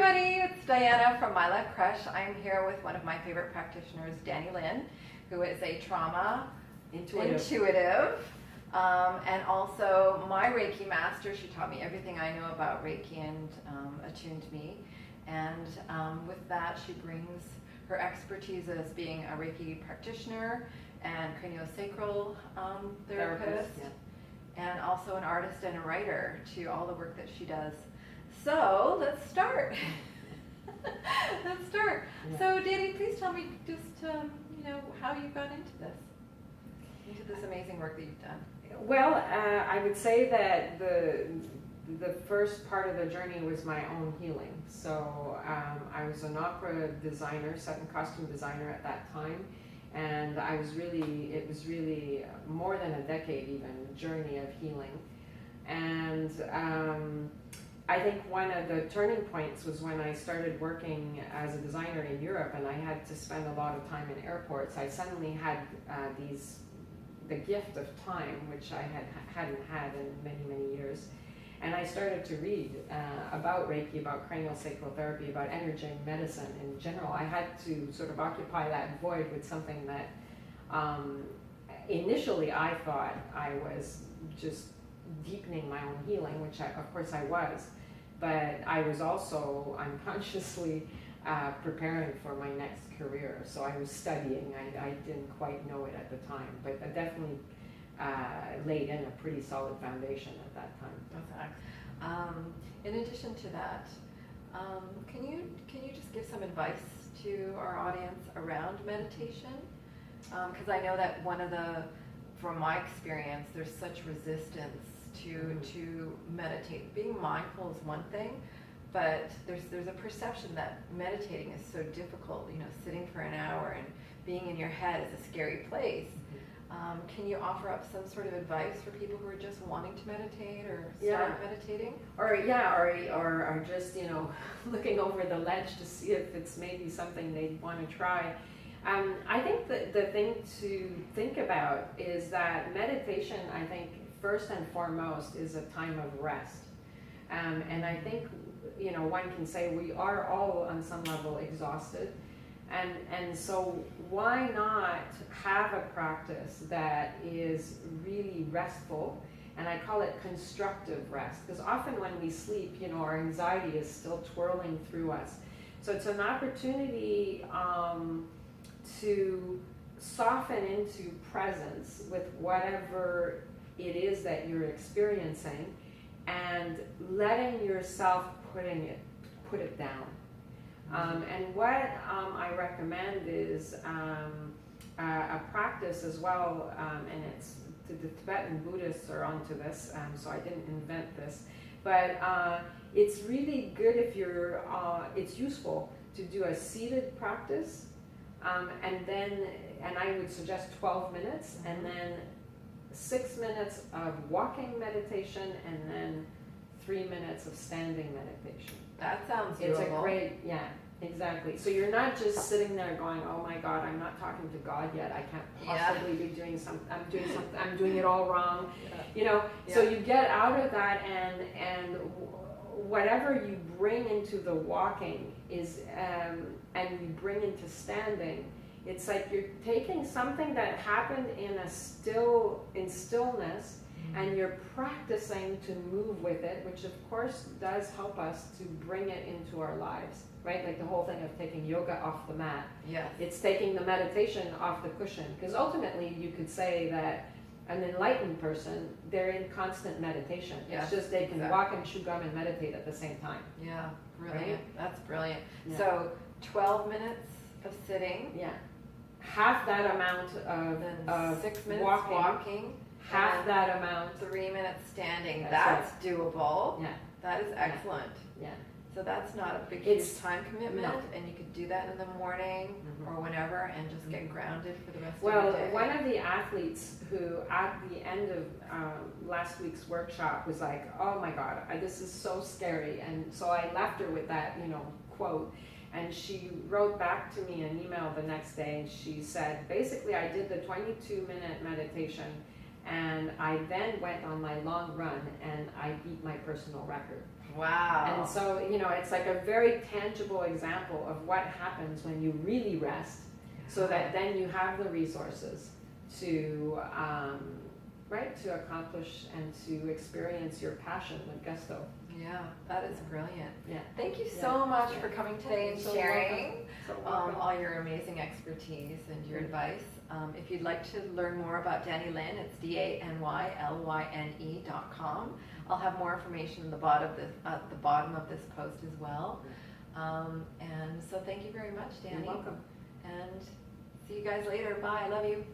everybody, it's Diana from My Life Crush. I'm here with one of my favorite practitioners, Dany Lyne, who is a trauma intuitive, and also my Reiki master. She taught me everything I know about Reiki and attuned me. And with that, she brings her expertise as being a Reiki practitioner and craniosacral therapist, and also an artist and a writer to all the work that she does. So let's start. Let's start. Yeah. So Dany, please tell me just how you got into this amazing work that you've done. Well, I would say that the first part of the journey was my own healing. So I was an opera designer, set and costume designer at that time, and it was really more than a decade even journey of healing. And I think one of the turning points was when I started working as a designer in Europe, and I had to spend a lot of time in airports. I suddenly had the gift of time, which I hadn't had in many, many years. And I started to read about Reiki, about craniosacral therapy, about energy medicine in general. I had to sort of occupy that void with something that initially I thought I was just deepening my own healing, which of course I was, but I was also unconsciously preparing for my next career. So I was studying. I didn't quite know it at the time, but I definitely laid in a pretty solid foundation at that time. That's excellent. In addition to that, can you just give some advice to our audience around meditation? Because I know that from my experience, there's such resistance to meditate. Being mindful is one thing, but there's a perception that meditating is so difficult. Sitting for an hour and being in your head is a scary place. Can you offer up some sort of advice for people who are just wanting to meditate or start meditating? Or are just looking over the ledge to see if it's maybe something they want to try. I think the thing to think about is that meditation, I think, first and foremost, is a time of rest. And I think, one can say we are all on some level exhausted. And so why not have a practice that is really restful? And I call it constructive rest, because often when we sleep, our anxiety is still twirling through us. So it's an opportunity to soften into presence with whatever it is that you're experiencing, and letting yourself put it down. And what I recommend is a practice as well, and the Tibetan Buddhists are onto this, so I didn't invent this, but it's really good if it's useful to do a seated practice, and I would suggest 12 minutes, and then 6 minutes of walking meditation, and then 3 minutes of standing meditation. That sounds It's doable. a great, exactly. So you're not just sitting there going, oh my God, I'm not talking to God yet. I can't possibly be doing something. I'm doing it all wrong. So you get out of that, and whatever you bring into the walking is, and you bring into standing, it's like you're taking something that happened in stillness, and you're practicing to move with it, which of course does help us to bring it into our lives, right? Like the whole thing of taking yoga off the mat. Yes. It's taking the meditation off the cushion, because ultimately you could say that an enlightened person, they're in constant meditation. It's just they can walk and chew gum and meditate at the same time. Yeah, brilliant. Right? That's brilliant. Yeah. So 12 minutes of sitting. Yeah. Half that amount of 6 minutes walking. Half that amount. 3 minutes standing. That's right. Doable. Yeah. That is excellent. Yeah. So that's not a big huge time commitment, and you could do that in the morning or whenever, and just get grounded for the rest of the day. Well, one of the athletes who at the end of last week's workshop was like, oh my God, this is so scary. And so I left her with that, quote. And she wrote back to me an email the next day, and she said, basically I did the 22-minute meditation, and I then went on my long run, and I beat my personal record. Wow. And so, you know, it's like a very tangible example of what happens when you really rest, so that then you have the resources to, right, to accomplish and to experience your passion with gusto. Yeah, that is brilliant. Yeah. Thank you so much for coming today and So sharing welcome. all your amazing expertise and your advice. If you'd like to learn more about Dany Lyne, it's DanyLyne.com. I'll have more information at the bottom of this post as well. And so thank you very much, Dany. You're welcome. And see you guys later. Bye. I love you.